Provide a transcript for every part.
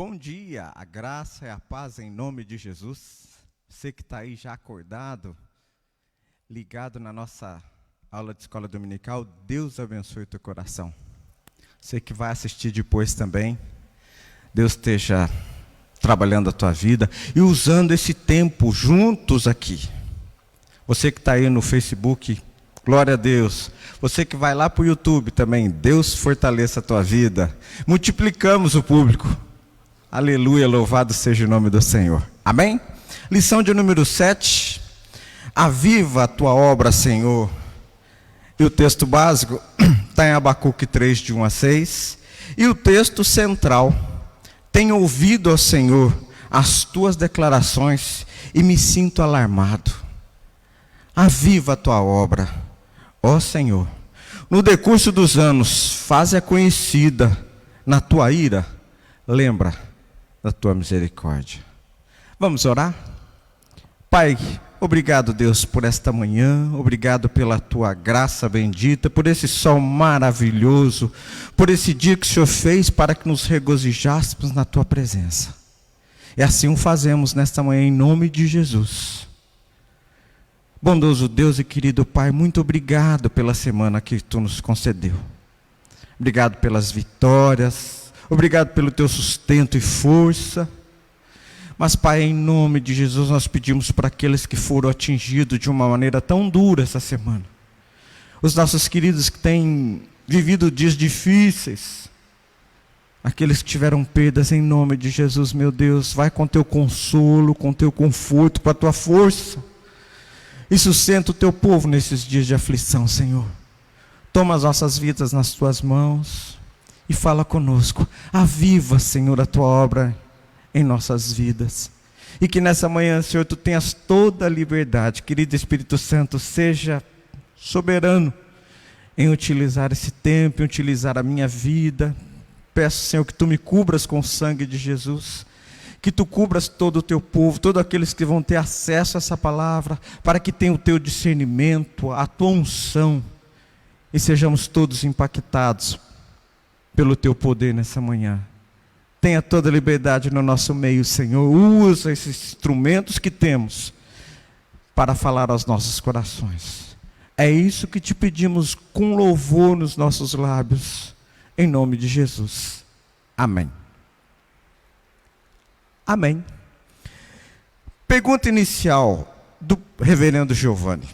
Bom dia, a graça e a paz em nome de Jesus. Você que está aí já acordado, ligado na nossa aula de escola dominical, Deus abençoe o teu coração. Você que vai assistir depois também, Deus esteja trabalhando a tua vida e usando esse tempo juntos aqui. Você que está aí no Facebook, glória a Deus. Você que vai lá para o YouTube também, Deus fortaleça a tua vida. Multiplicamos o público. Aleluia, louvado seja o nome do Senhor. Amém? Lição de número 7. Aviva a tua obra, Senhor. E o texto básico está em Abacuque 3, de 1 a 6. E o texto central: tenho ouvido, ó Senhor, as tuas declarações e me sinto alarmado. Aviva a tua obra, ó Senhor. No decurso dos anos, faze-a conhecida. Na tua ira, lembra da tua misericórdia. Vamos orar? Pai, obrigado, Deus, por esta manhã, obrigado pela tua graça bendita, por esse sol maravilhoso, por esse dia que o Senhor fez para que nos regozijássemos na tua presença. E assim o fazemos nesta manhã em nome de Jesus. Bondoso Deus e querido Pai, muito obrigado pela semana que tu nos concedeu. Obrigado pelas vitórias, obrigado pelo teu sustento e força. Mas, Pai, em nome de Jesus, nós pedimos para aqueles que foram atingidos de uma maneira tão dura essa semana. Os nossos queridos que têm vivido dias difíceis. Aqueles que tiveram perdas, em nome de Jesus, meu Deus, vai com teu consolo, com teu conforto, com a tua força. E sustenta o teu povo nesses dias de aflição, Senhor. Toma as nossas vidas nas tuas mãos e fala conosco. Aviva, Senhor, a tua obra em nossas vidas. E que nessa manhã, Senhor, tu tenhas toda a liberdade. Querido Espírito Santo, seja soberano em utilizar esse tempo, em utilizar a minha vida. Peço, Senhor, que tu me cubras com o sangue de Jesus. Que tu cubras todo o teu povo, todos aqueles que vão ter acesso a essa palavra, para que tenham o teu discernimento, a tua unção, e sejamos todos impactados pelo teu poder nessa manhã. Tenha toda a liberdade no nosso meio, Senhor. Usa esses instrumentos que temos para falar aos nossos corações. É isso que te pedimos com louvor nos nossos lábios, em nome de Jesus. Amém. Amém. Pergunta inicial do reverendo Giovanni.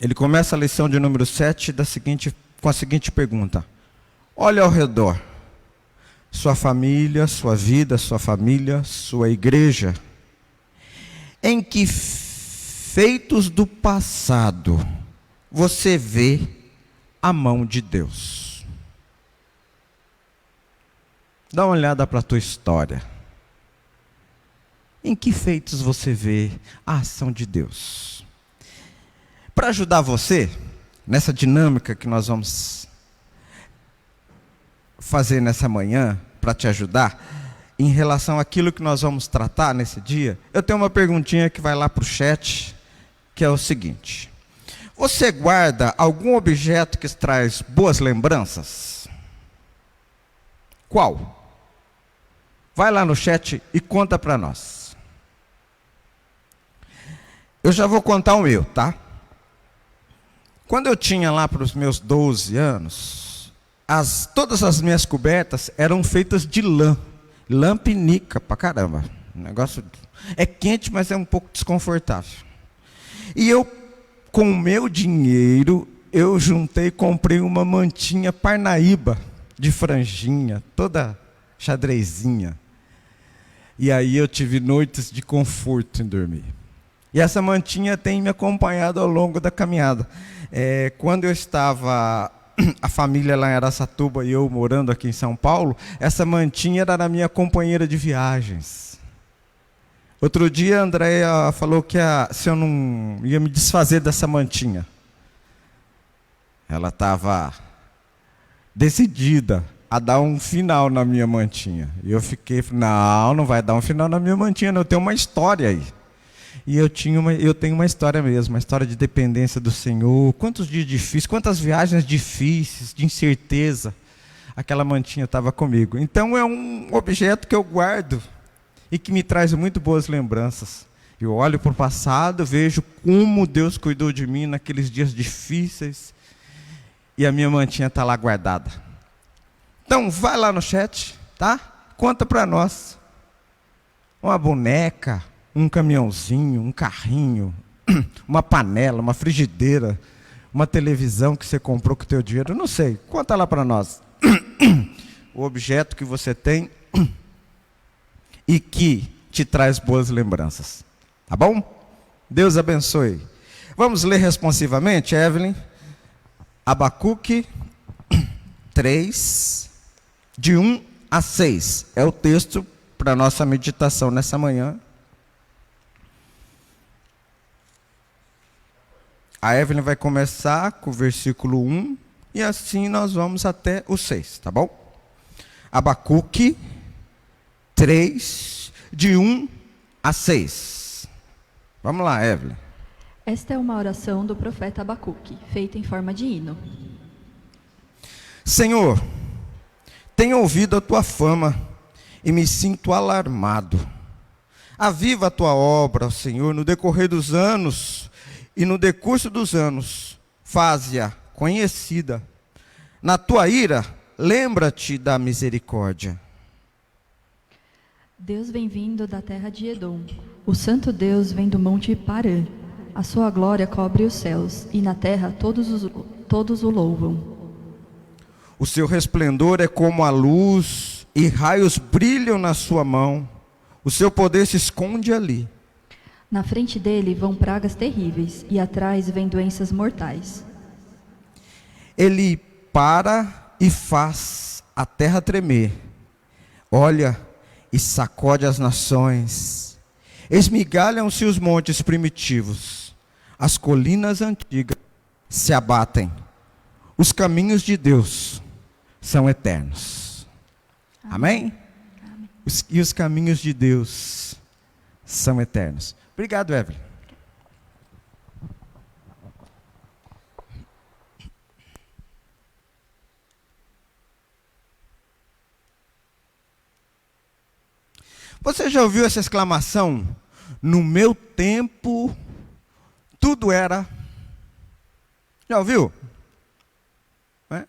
Ele começa a lição de número 7 com a seguinte pergunta: olha ao redor, sua família, sua vida, sua família, sua igreja. Em que feitos do passado você vê a mão de Deus? Dá uma olhada para a tua história. Em que feitos você vê a ação de Deus? Para ajudar você, nessa dinâmica que nós vamos fazer nessa manhã, para te ajudar, em relação àquilo que nós vamos tratar nesse dia, eu tenho uma perguntinha que vai lá para o chat, que é o seguinte: você guarda algum objeto que traz boas lembranças? Qual? Vai lá no chat e conta para nós. Eu já vou contar o meu, tá? Quando eu tinha lá para os meus 12 anos, todas as minhas cobertas eram feitas de lã. Lã pinica pra caramba. O negócio é quente, mas é um pouco desconfortável. E eu, com o meu dinheiro, eu juntei e comprei uma mantinha Parnaíba, de franjinha, toda xadrezinha. E aí eu tive noites de conforto em dormir. E essa mantinha tem me acompanhado ao longo da caminhada. Quando eu estava, a família lá em Araçatuba e eu morando aqui em São Paulo, essa mantinha era a minha companheira de viagens. Outro dia a Andréia falou que se eu não ia me desfazer dessa mantinha. Ela estava decidida a dar um final na minha mantinha. E eu fiquei, não vai dar um final na minha mantinha, não, eu tenho uma história aí. E eu tenho uma história mesmo, uma história de dependência do Senhor. Quantos dias difíceis, quantas viagens difíceis, de incerteza. aquela mantinha estava comigo. Então é um objeto que eu guardo e que me traz muito boas lembranças. Eu olho para o passado, vejo como Deus cuidou de mim naqueles dias difíceis e a minha mantinha está lá guardada. Então vai lá no chat, tá? Conta para nós. Uma boneca, um caminhãozinho, um carrinho, uma panela, uma frigideira, uma televisão que você comprou com o teu dinheiro, não sei. Conta lá para nós. O objeto que você tem e que te traz boas lembranças. Tá bom? Deus abençoe. Vamos ler responsivamente, Evelyn. Abacuque 3, de 1 a 6. É o texto para a nossa meditação nessa manhã. A Evelyn vai começar com o versículo 1 e assim nós vamos até o 6, tá bom? Abacuque 3, de 1 a 6. Vamos lá, Evelyn. Esta é uma oração do profeta Abacuque, feita em forma de hino. Senhor, tenho ouvido a tua fama e me sinto alarmado. Aviva a tua obra, Senhor, no decorrer dos anos e no decurso dos anos, faze-a conhecida. Na tua ira, lembra-te da misericórdia. Deus vem vindo da terra de Edom. O santo Deus vem do monte Parã. A sua glória cobre os céus, e na terra todos o louvam. O seu resplendor é como a luz, e raios brilham na sua mão. O seu poder se esconde ali. Na frente dele vão pragas terríveis, e atrás vêm doenças mortais. Ele para e faz a terra tremer. Olha e sacode as nações. Esmigalham-se os montes primitivos. As colinas antigas se abatem. Os caminhos de Deus são eternos. Amém? Amém. E os caminhos de Deus são eternos. Obrigado, Evelyn. Você já ouviu essa exclamação? No meu tempo, tudo era. Já ouviu?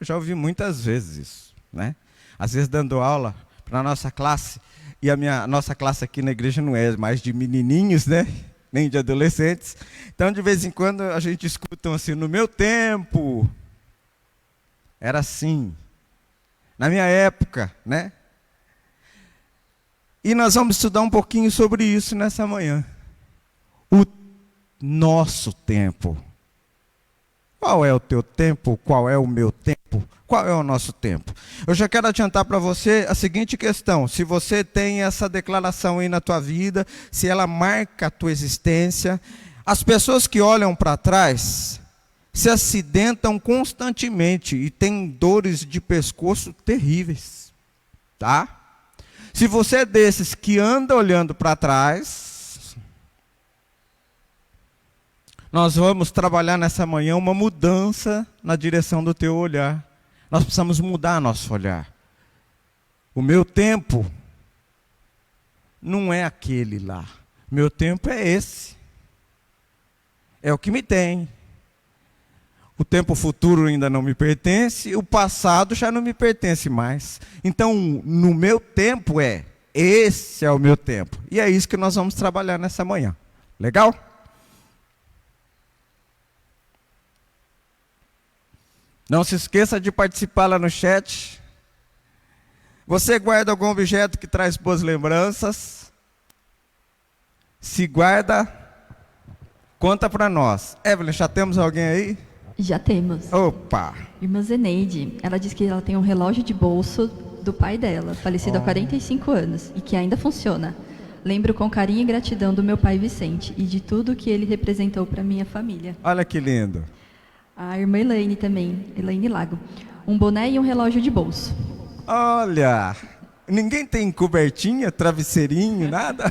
Já ouvi muitas vezes isso, né? Às vezes dando aula para a nossa classe, e a nossa classe aqui na igreja não é mais de menininhos, né? Nem de adolescentes. Então, de vez em quando, a gente escuta assim, no meu tempo, era assim. Na minha época, né? E nós vamos estudar um pouquinho sobre isso nessa manhã. O nosso tempo. Qual é o teu tempo? Qual é o meu tempo? Qual é o nosso tempo? Eu já quero adiantar para você a seguinte questão. Se você tem essa declaração aí na tua vida, se ela marca a tua existência, as pessoas que olham para trás se acidentam constantemente e têm dores de pescoço terríveis. Tá? Se você é desses que anda olhando para trás, nós vamos trabalhar nessa manhã uma mudança na direção do teu olhar. Nós precisamos mudar nosso olhar. O meu tempo não é aquele lá. Meu tempo é esse. É o que me tem. O tempo futuro ainda não me pertence, o passado já não me pertence mais. Então, no meu tempo esse é o meu tempo. E é isso que nós vamos trabalhar nessa manhã. Legal? Não se esqueça de participar lá no chat. Você guarda algum objeto que traz boas lembranças? Se guarda, conta para nós. Evelyn, já temos alguém aí? Já temos. Opa! Irmã Zeneide, ela diz que ela tem um relógio de bolso do pai dela, falecido há 45 anos, e que ainda funciona. Lembro com carinho e gratidão do meu pai Vicente e de tudo que ele representou para minha família. Olha que lindo. A irmã Elaine também, Elaine Lago. Um boné e um relógio de bolso. Olha, ninguém tem cobertinha, travesseirinho, nada?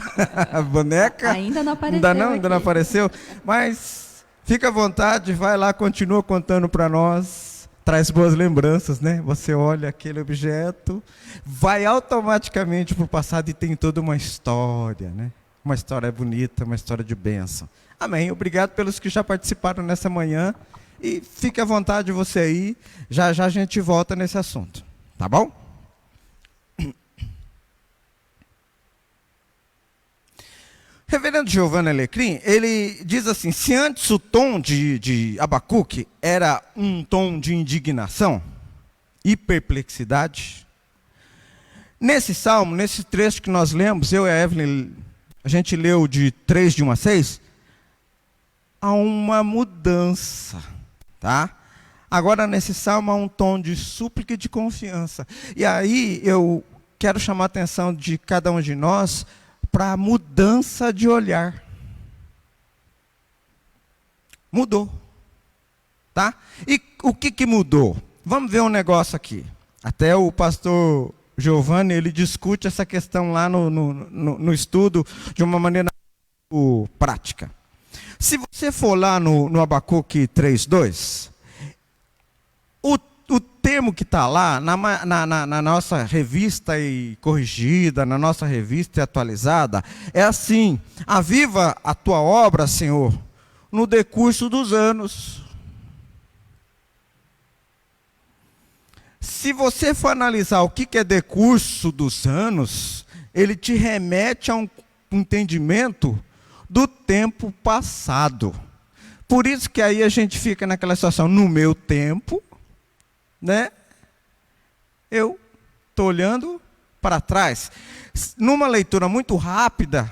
Boneca? Ainda não apareceu. Ainda não apareceu? Mas fica à vontade, vai lá, continua contando para nós. traz boas lembranças, né? Você olha aquele objeto, vai automaticamente para o passado e tem toda uma história, né? Uma história bonita, uma história de bênção. Amém. Obrigado pelos que já participaram nessa manhã. E fique à vontade você aí. Já já a gente volta nesse assunto. Tá bom? Reverendo Giovanni Alecrim, ele diz assim, se antes o tom de Abacuque era um tom de indignação e perplexidade, nesse salmo, nesse trecho que nós lemos, eu e a Evelyn, a gente leu de 3, de 1 a 6, há uma mudança, tá? Agora nesse salmo há um tom de súplica e de confiança. E aí eu quero chamar a atenção de cada um de nós para a mudança de olhar. Mudou. Tá? E o que mudou? Vamos ver um negócio aqui. Até o pastor Giovanni, ele discute essa questão lá no estudo de uma maneira prática. Se você for lá no Abacuque 3:2, o termo que está lá, na nossa revista e corrigida, na nossa revista e atualizada, é assim: aviva a tua obra, Senhor, no decurso dos anos. Se você for analisar o que é decurso dos anos, ele te remete a um entendimento do tempo passado. Por isso que aí a gente fica naquela situação, no meu tempo, né? Eu estou olhando para trás. Numa leitura muito rápida,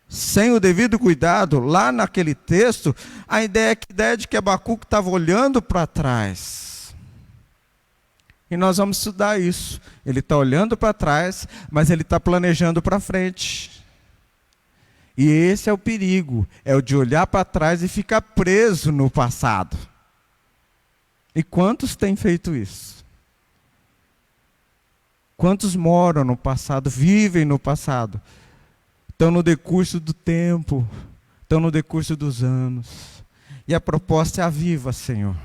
sem o devido cuidado, lá naquele texto, a ideia é de que Abacuque estava olhando para trás. E nós vamos estudar isso. Ele está olhando para trás, mas ele está planejando para frente. E esse é o perigo, é o de olhar para trás e ficar preso no passado. E quantos têm feito isso? Quantos moram no passado, vivem no passado? Estão no decurso do tempo, estão no decurso dos anos. E a proposta é aviva, Senhor.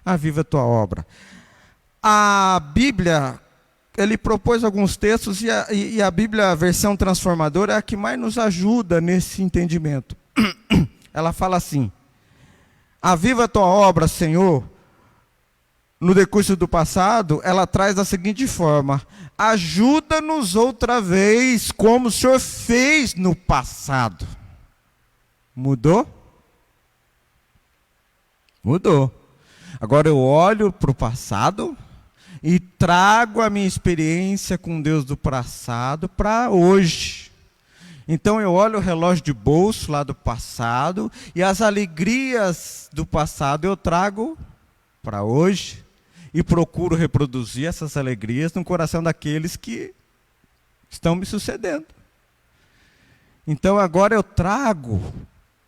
Aviva a tua obra. A Bíblia, ele propôs alguns textos e a Bíblia, a versão transformadora, é a que mais nos ajuda nesse entendimento. Ela fala assim: aviva a tua obra, Senhor. No decurso do passado, ela traz da seguinte forma: ajuda-nos outra vez, como o Senhor fez no passado. Mudou? Mudou. Agora eu olho para o passado e trago a minha experiência com Deus do passado para hoje. Então eu olho o relógio de bolso lá do passado e as alegrias do passado eu trago para hoje. E procuro reproduzir essas alegrias no coração daqueles que estão me sucedendo. Então agora eu trago,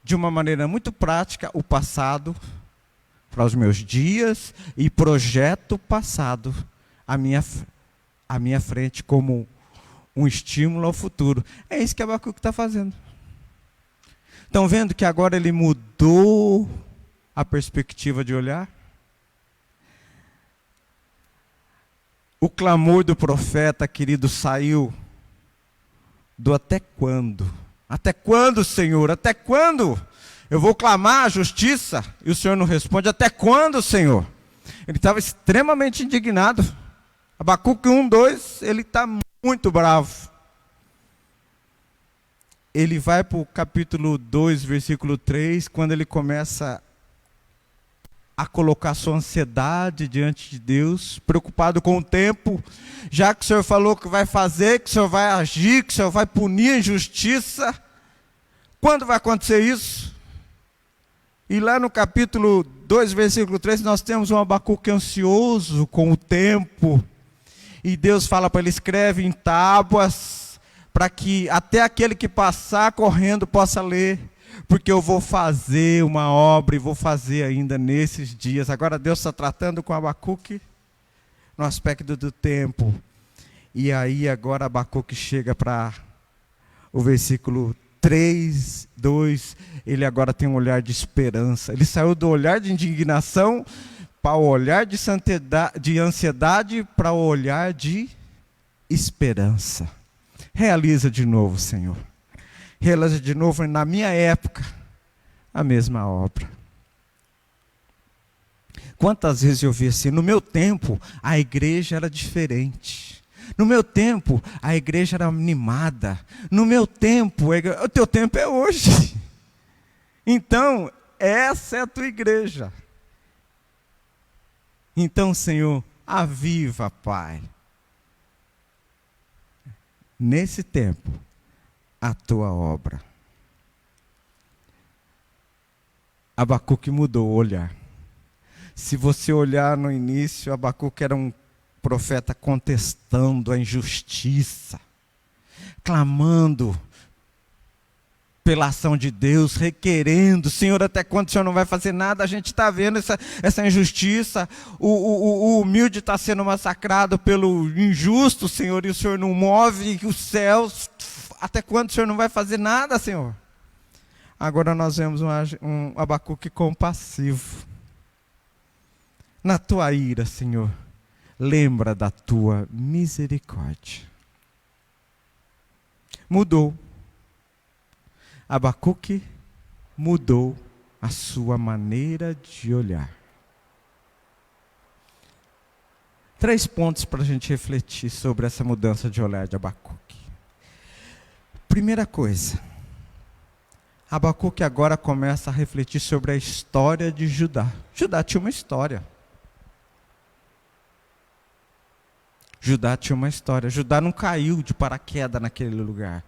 de uma maneira muito prática, o passado para os meus dias e projeto o passado à minha frente como um estímulo ao futuro. É isso que Abacuque está fazendo. Estão vendo que agora ele mudou a perspectiva de olhar? O clamor do profeta, querido, saiu do até quando? Até quando, Senhor? Até quando? Eu vou clamar a justiça e o Senhor não responde. Até quando, Senhor? Ele estava extremamente indignado. Abacuque 1:2, ele está muito bravo. Ele vai para o capítulo 2, versículo 3, quando ele começa a colocar sua ansiedade diante de Deus, preocupado com o tempo, já que o Senhor falou que vai fazer, que o Senhor vai agir, que o Senhor vai punir a injustiça. Quando vai acontecer isso? E lá no capítulo 2, versículo 3, nós temos um Abacuque ansioso com o tempo. E Deus fala para ele: escreve em tábuas, para que até aquele que passar correndo possa ler. Porque eu vou fazer uma obra e vou fazer ainda nesses dias. Agora Deus está tratando com Abacuque no aspecto do tempo. E aí agora Abacuque chega para o versículo 3, 2. Ele agora tem um olhar de esperança. Ele saiu do olhar de indignação para o olhar de ansiedade para o olhar de esperança. Realiza de novo, Senhor. Realiza de novo na minha época a mesma obra. Quantas vezes eu vi assim, no meu tempo a igreja era diferente. No meu tempo a igreja era animada. No meu tempo, o teu tempo é hoje. Então, essa é a tua igreja. Então, Senhor, aviva, Pai, nesse tempo, a tua obra. Abacuque mudou o olhar. Se você olhar no início, Abacuque era um profeta contestando a injustiça, clamando pela ação de Deus, requerendo: Senhor, até quando o Senhor não vai fazer nada? A gente está vendo essa injustiça, o humilde está sendo massacrado pelo injusto, Senhor, e o Senhor não move os céus. Até quando o Senhor não vai fazer nada, Senhor? Agora nós vemos um Abacuque compassivo. Na tua ira, Senhor, lembra da tua misericórdia. Mudou. Abacuque mudou a sua maneira de olhar. 3 pontos para a gente refletir sobre essa mudança de olhar de Abacuque. Primeira coisa, Abacuque agora começa a refletir sobre a história de Judá. Judá tinha uma história. Judá não caiu de paraquedas naquele lugar.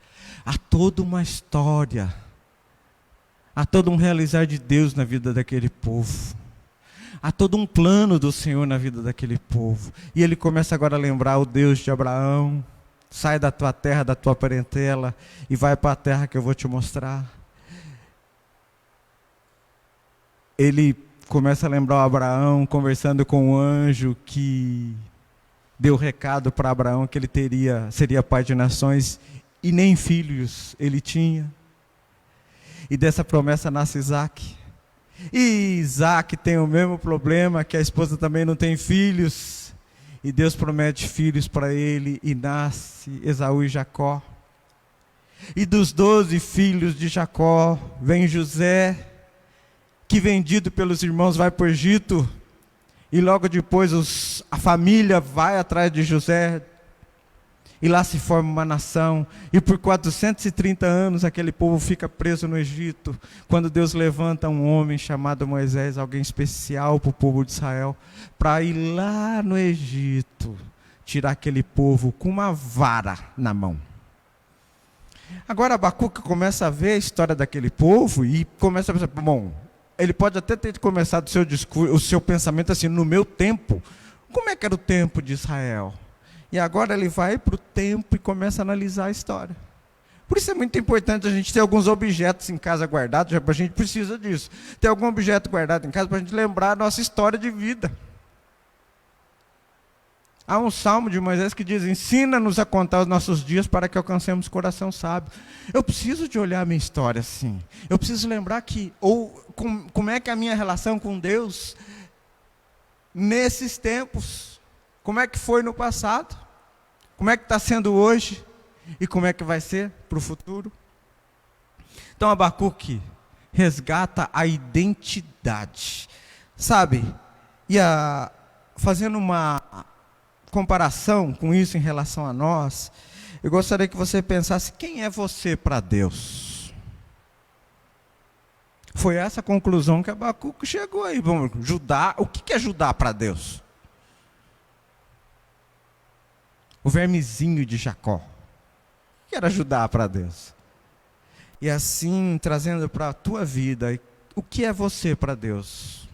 Há toda uma história. Há todo um realizar de Deus na vida daquele povo. Há todo um plano do Senhor na vida daquele povo. E ele começa agora a lembrar o Deus de Abraão. Sai da tua terra, da tua parentela, e vai para a terra que eu vou te mostrar. Ele começa a lembrar o Abraão conversando com o anjo que deu recado para Abraão que ele seria pai de nações, e nem filhos ele tinha. E dessa promessa nasce Isaac. E Isaac tem o mesmo problema, que a esposa também não tem filhos. E Deus promete filhos para ele, e nasce Esaú e Jacó. E dos 12 filhos de Jacó vem José, que vendido pelos irmãos vai para o Egito. E logo depois a família vai atrás de José, e lá se forma uma nação, e por 430 anos aquele povo fica preso no Egito, quando Deus levanta um homem chamado Moisés, alguém especial para o povo de Israel, para ir lá no Egito, tirar aquele povo com uma vara na mão. Agora Abacuque começa a ver a história daquele povo, e começa a pensar: bom, ele pode até ter começado o seu discurso, o seu pensamento assim: no meu tempo, como é que era o tempo de Israel? E agora ele vai para o tempo e começa a analisar a história. Por isso é muito importante a gente ter alguns objetos em casa guardados. A gente precisa disso. Ter algum objeto guardado em casa para a gente lembrar a nossa história de vida. Há um salmo de Moisés que diz: ensina-nos a contar os nossos dias para que alcancemos coração sábio. Eu preciso de olhar a minha história assim. Eu preciso lembrar como é que é a minha relação com Deus nesses tempos. Como é que foi no passado? Como é que está sendo hoje? E como é que vai ser para o futuro? Então Abacuque resgata a identidade. Sabe? Fazendo uma comparação com isso em relação a nós, eu gostaria que você pensasse: quem é você para Deus? Foi essa a conclusão que Abacuque chegou aí. Bom, Judá, o que é Judá para Deus? O vermezinho de Jacó. O que era Judá para Deus? E assim, trazendo para a tua vida, o que é você para Deus?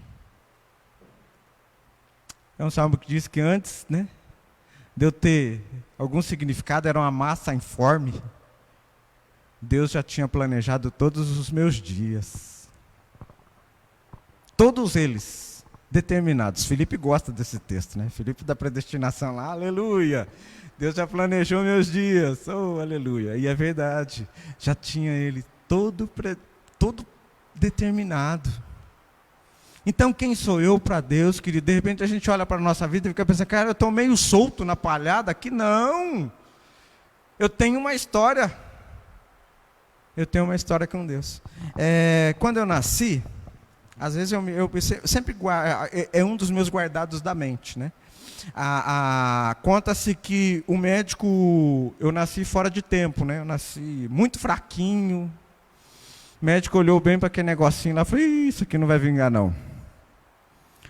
É um salmo que diz que antes, de eu ter algum significado, era uma massa informe. Deus já tinha planejado todos os meus dias. Todos eles determinados. Filipe gosta desse texto, Filipe da predestinação lá, aleluia. Deus já planejou meus dias, oh, aleluia. E é verdade, já tinha ele todo determinado. Então quem sou eu para Deus, querido? De repente a gente olha para a nossa vida e fica pensando, cara, eu estou meio solto na palhada aqui. Não! Eu tenho uma história. Eu tenho uma história com Deus. Quando eu nasci, às vezes eu sempre é um dos meus guardados da mente, né? Conta-se que o médico, eu nasci fora de tempo, né? Eu nasci muito fraquinho. O médico olhou bem para aquele negocinho lá e falou, isso aqui não vai vingar não.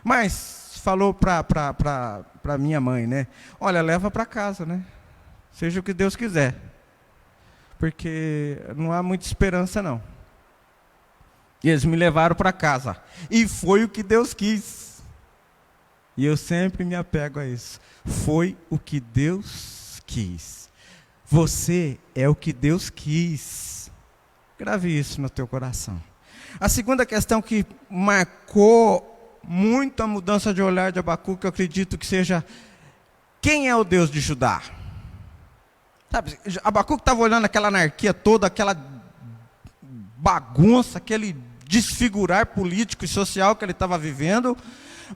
Mas falou para minha mãe, né? Olha, leva para casa, né? Seja o que Deus quiser. Porque não há muita esperança não. E eles me levaram para casa. E foi o que Deus quis. E eu sempre me apego a isso. Foi o que Deus quis. Você é o que Deus quis. Grave isso no teu coração. A segunda questão que marcou muito a mudança de olhar de Abacuque, eu acredito que seja, quem é o Deus de Judá? Sabe, Abacuque estava olhando aquela anarquia toda, aquela bagunça, aquele desfigurar político e social que ele estava vivendo,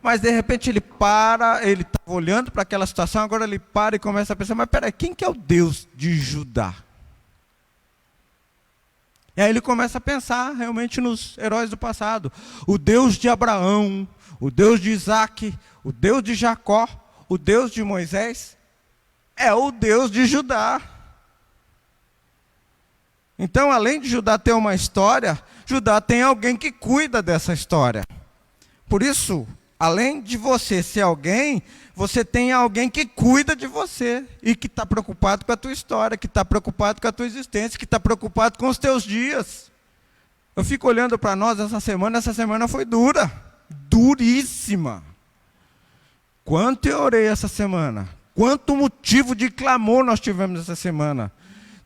mas de repente ele estava olhando para aquela situação, agora ele para e começa a pensar, mas peraí, quem que é o Deus de Judá? E aí ele começa a pensar realmente nos heróis do passado, o Deus de Abraão, o Deus de Isaac, o Deus de Jacó, o Deus de Moisés, é o Deus de Judá. Então, além de Judá ter uma história, Judá tem alguém que cuida dessa história. Por isso, além de você ser alguém, você tem alguém que cuida de você e que está preocupado com a tua história, que está preocupado com a tua existência, que está preocupado com os teus dias. Eu fico olhando para nós essa semana foi dura, duríssima. Quanto eu orei essa semana, quanto motivo de clamor nós tivemos essa semana.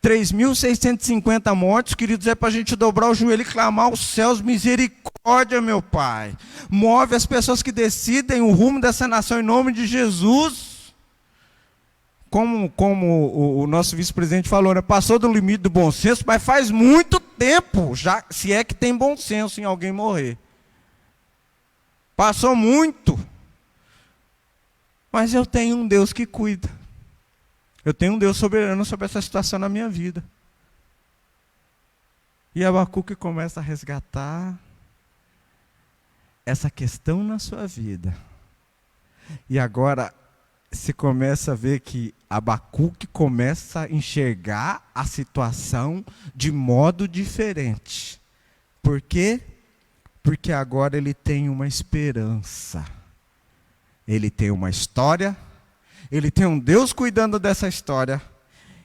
3.650 mortos, queridos, é para a gente dobrar o joelho e clamar aos céus, misericórdia, meu Pai. Move as pessoas que decidem o rumo dessa nação em nome de Jesus. Como o nosso vice-presidente falou, né? Passou do limite do bom senso, mas faz muito tempo, já, se é que tem bom senso em alguém morrer. Passou muito. Mas eu tenho um Deus que cuida. Eu tenho um Deus soberano sobre essa situação na minha vida. E Abacuque começa a resgatar essa questão na sua vida. E agora se começa a ver que Abacuque começa a enxergar a situação de modo diferente. Por quê? Porque agora ele tem uma esperança. Ele tem uma história. Ele tem um Deus cuidando dessa história.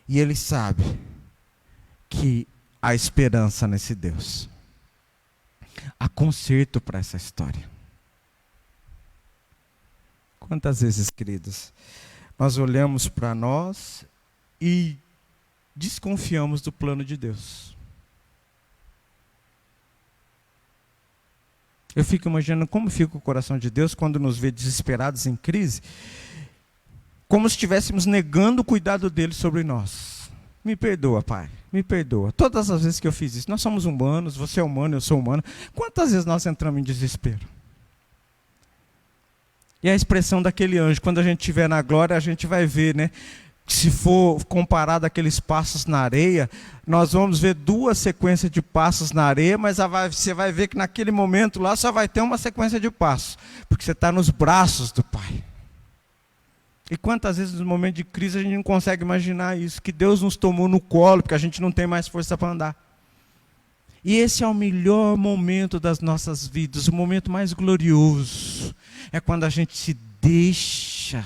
E ele sabe que há esperança nesse Deus. Há conserto para essa história. Quantas vezes, queridos, nós olhamos para nós e desconfiamos do plano de Deus. Eu fico imaginando como fica o coração de Deus quando nos vê desesperados em crise, como se estivéssemos negando o cuidado dele sobre nós. Me perdoa, Pai, me perdoa. Todas as vezes que eu fiz isso, nós somos humanos, você é humano, eu sou humano. Quantas vezes nós entramos em desespero? E a expressão daquele anjo, quando a gente estiver na glória, a gente vai ver, né? Se for comparado àqueles passos na areia, nós vamos ver duas sequências de passos na areia, mas você vai ver que naquele momento lá só vai ter uma sequência de passos, porque você está nos braços do Pai. E quantas vezes no momento de crise a gente não consegue imaginar isso, que Deus nos tomou no colo, porque a gente não tem mais força para andar. E esse é o melhor momento das nossas vidas, o momento mais glorioso, é quando a gente se deixa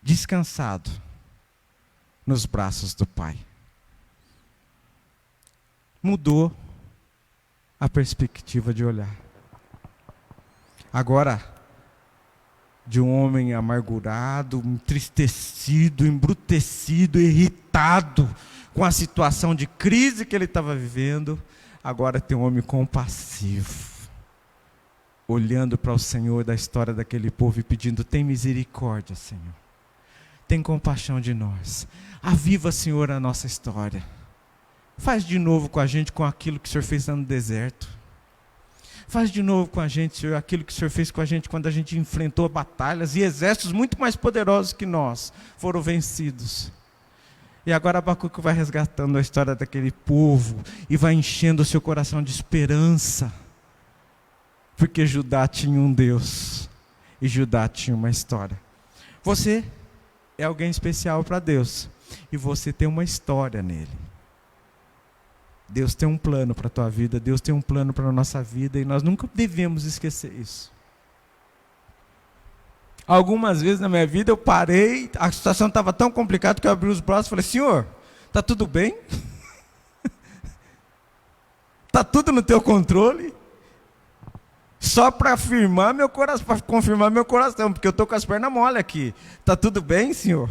descansado nos braços do Pai. Mudou a perspectiva de olhar. Agora, de um homem amargurado, entristecido, embrutecido, irritado com a situação de crise que ele estava vivendo, agora tem um homem compassivo, olhando para o Senhor da história daquele povo e pedindo: tem misericórdia, Senhor. Tem compaixão de nós. Aviva, Senhor, a nossa história. Faz de novo com a gente com aquilo que o Senhor fez lá no deserto. Faz de novo com a gente, Senhor, aquilo que o Senhor fez com a gente quando a gente enfrentou batalhas e exércitos muito mais poderosos que nós foram vencidos. E agora Abacuque vai resgatando a história daquele povo e vai enchendo o seu coração de esperança. Porque Judá tinha um Deus e Judá tinha uma história. Você é alguém especial para Deus e você tem uma história nele. Deus tem um plano para a tua vida, Deus tem um plano para a nossa vida e nós nunca devemos esquecer isso. Algumas vezes na minha vida eu parei, a situação estava tão complicada que eu abri os braços e falei: Senhor, está tudo bem? Está tudo no teu controle? Só para afirmar meu coração, para confirmar meu coração, porque eu estou com as pernas mole aqui. Está tudo bem, Senhor?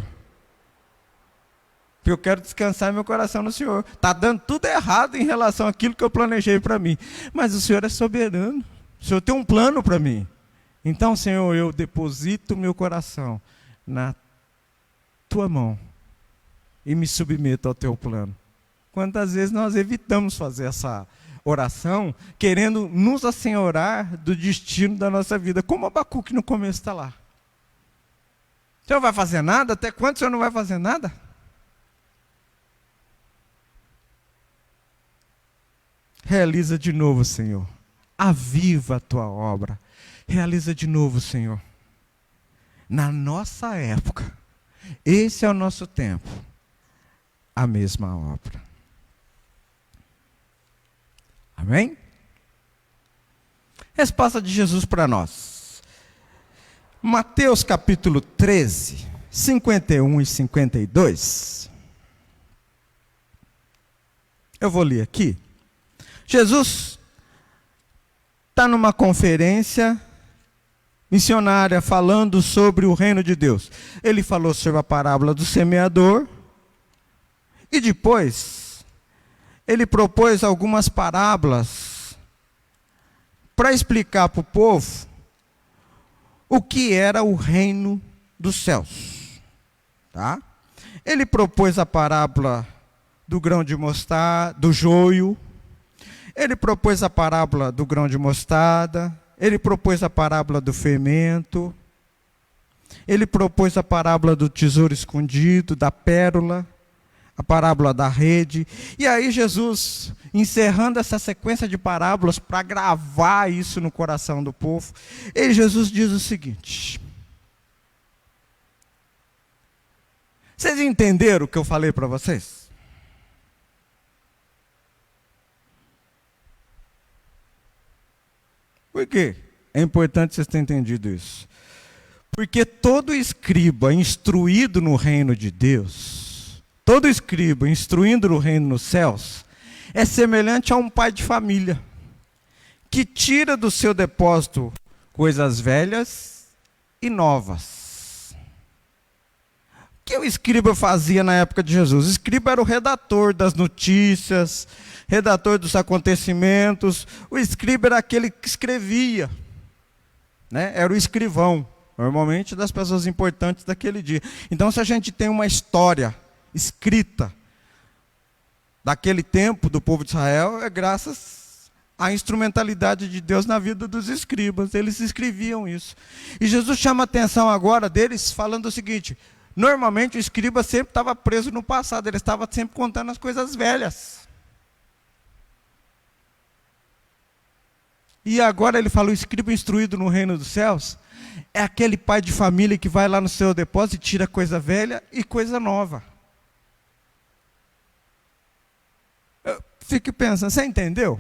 Porque eu quero descansar meu coração no Senhor. Está dando tudo errado em relação àquilo que eu planejei para mim. Mas o Senhor é soberano. O Senhor tem um plano para mim. Então, Senhor, eu deposito meu coração na tua mão e me submeto ao teu plano. Quantas vezes nós evitamos fazer essa oração, querendo nos assenhorar do destino da nossa vida, como Abacuque no começo está lá. O Senhor vai fazer nada? Até quando o Senhor não vai fazer nada? Realiza de novo, Senhor. Aviva a tua obra. Realiza de novo, Senhor. Na nossa época. Esse é o nosso tempo. A mesma obra. Amém? Resposta de Jesus para nós. Mateus capítulo 13, 51 e 52. Eu vou ler aqui. Jesus está numa conferência missionária falando sobre o reino de Deus. Ele falou sobre a parábola do semeador e depois ele propôs algumas parábolas para explicar para o povo o que era o reino dos céus. Tá? Ele propôs a parábola do grão de mostarda, do joio. Ele propôs a parábola do grão de mostarda, ele propôs a parábola do fermento, ele propôs a parábola do tesouro escondido, da pérola, a parábola da rede. E aí Jesus, encerrando essa sequência de parábolas para gravar isso no coração do povo, e Jesus diz o seguinte: vocês entenderam o que eu falei para vocês? Por quê? É importante vocês terem entendido isso. Porque todo escriba instruído no reino de Deus, todo escriba instruindo no reino nos céus, é semelhante a um pai de família, que tira do seu depósito coisas velhas e novas. O que o escriba fazia na época de Jesus? O escriba era o redator das notícias, redator dos acontecimentos. O escriba era aquele que escrevia, né? Era o escrivão, normalmente das pessoas importantes daquele dia. Então, se a gente tem uma história escrita daquele tempo do povo de Israel, é graças à instrumentalidade de Deus na vida dos escribas. Eles escreviam isso. E Jesus chama a atenção agora deles falando o seguinte: normalmente o escriba sempre estava preso no passado, ele estava sempre contando as coisas velhas. E agora ele fala: o escriba instruído no reino dos céus é aquele pai de família que vai lá no seu depósito e tira coisa velha e coisa nova. Eu fico pensando, você entendeu?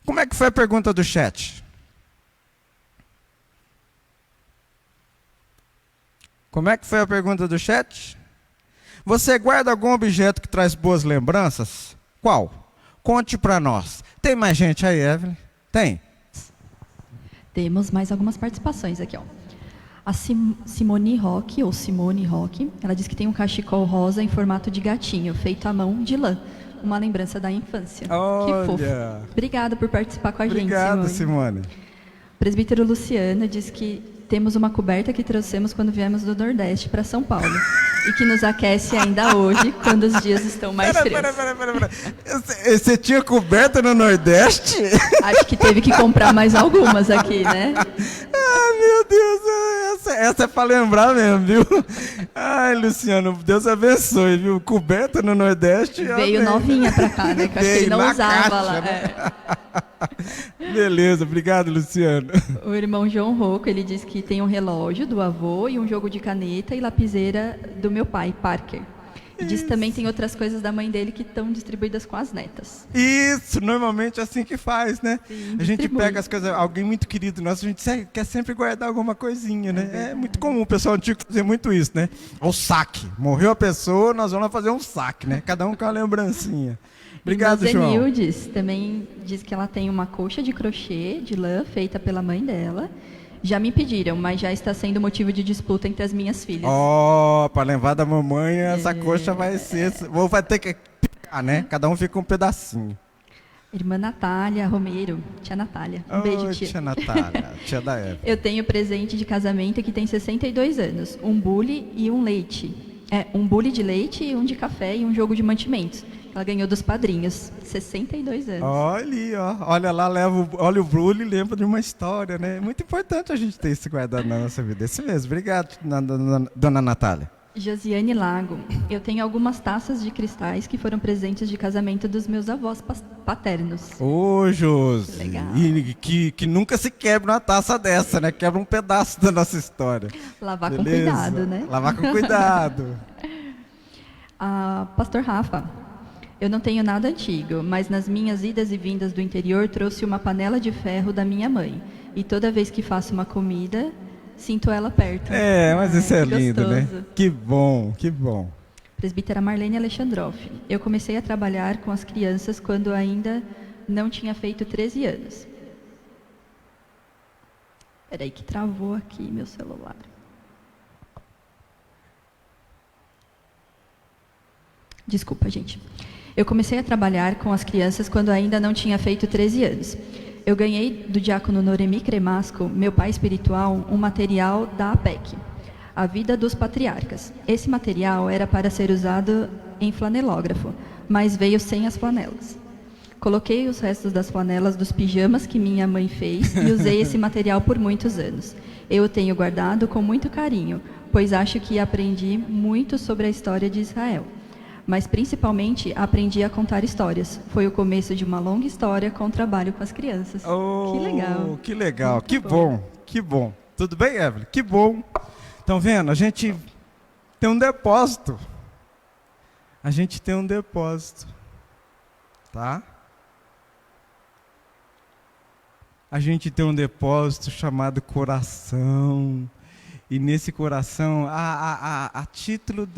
Como é que foi a pergunta do chat? Como é que foi a pergunta do chat? Você guarda algum objeto que traz boas lembranças? Qual? Conte para nós. Tem mais gente aí, Evelyn? Tem? Temos mais algumas participações aqui, ó. A Simone Roque, ou Simone Roque, ela diz que tem um cachecol rosa em formato de gatinho, feito à mão de lã. Uma lembrança da infância. Olha. Que fofo. Obrigada por participar com a gente, Obrigado, Simone. O presbítero Luciano diz que temos uma coberta que trouxemos quando viemos do Nordeste para São Paulo. e que nos aquece ainda hoje, quando os dias estão mais frios. Pera. Você tinha coberta no Nordeste? Acho que teve que comprar mais algumas aqui, né? Ah, meu Deus, essa é pra lembrar mesmo, viu? Ai, Luciano, Deus abençoe, viu? Coberta no Nordeste. Veio novinha pra cá, né? Que eu acho que ele não usava caixa, lá. Né? Beleza, obrigado, Luciano. O irmão João Rocco, ele diz que tem um relógio do avô e um jogo de caneta e lapiseira do meu pai, Parker. E diz que também tem outras coisas da mãe dele que estão distribuídas com as netas. Isso, normalmente é assim que faz, né? Sim, a gente pega as coisas, alguém muito querido nosso, a gente quer sempre guardar alguma coisinha, né? É muito comum o pessoal antigo fazer muito isso, né? O saque. Morreu a pessoa, nós vamos lá fazer um saque, né? Cada um com uma lembrancinha. Obrigado, João. Zenildes também diz que ela tem uma colcha de crochê de lã feita pela mãe dela. Já me pediram, mas já está sendo motivo de disputa entre as minhas filhas. Para levar da mamãe, essa coxa vai ser... Vai ter que picar, né? Cada um fica com um pedacinho. Irmã Natália Romero, tia Natália. Um beijo, tia. Tia Natália, tia da Eva. Eu tenho presente de casamento que tem 62 anos. Um bule e um leite. Um bule de leite, um de café e um jogo de mantimentos. Ela ganhou dos padrinhos, 62 anos. Olha lá, olha o bule e lembra de uma história, né? É muito importante a gente ter isso guardado na nossa vida. Esse mesmo. Obrigado, dona Natália. Josiane Lago, eu tenho algumas taças de cristais que foram presentes de casamento dos meus avós paternos. Josi, legal. E que nunca se quebra uma taça dessa, né? Quebra um pedaço da nossa história. Lavar com cuidado, né? Lavar com cuidado. Pastor Rafa, eu não tenho nada antigo, mas nas minhas idas e vindas do interior trouxe uma panela de ferro da minha mãe. E toda vez que faço uma comida, sinto ela perto. Mas isso é lindo, gostoso, né? Que bom, que bom. Presbítera Marlene Alexandroff. Eu comecei a trabalhar com as crianças quando ainda não tinha feito 13 anos. Peraí que travou aqui meu celular. Desculpa, gente. Eu comecei a trabalhar com as crianças quando ainda não tinha feito 13 anos. Eu ganhei do diácono Noremi Cremasco, meu pai espiritual, um material da APEC, A Vida dos Patriarcas. Esse material era para ser usado em flanelógrafo, mas veio sem as flanelas. Coloquei os restos das flanelas dos pijamas que minha mãe fez e usei esse material por muitos anos. Eu o tenho guardado com muito carinho, pois acho que aprendi muito sobre a história de Israel. Mas, principalmente, aprendi a contar histórias. Foi o começo de uma longa história com o trabalho com as crianças. Que legal. Que legal. Muito que bom. Que bom. Tudo bem, Evelyn? Que bom. Estão vendo? A gente tem um depósito. Tá? A gente tem um depósito chamado coração. E nesse coração, a título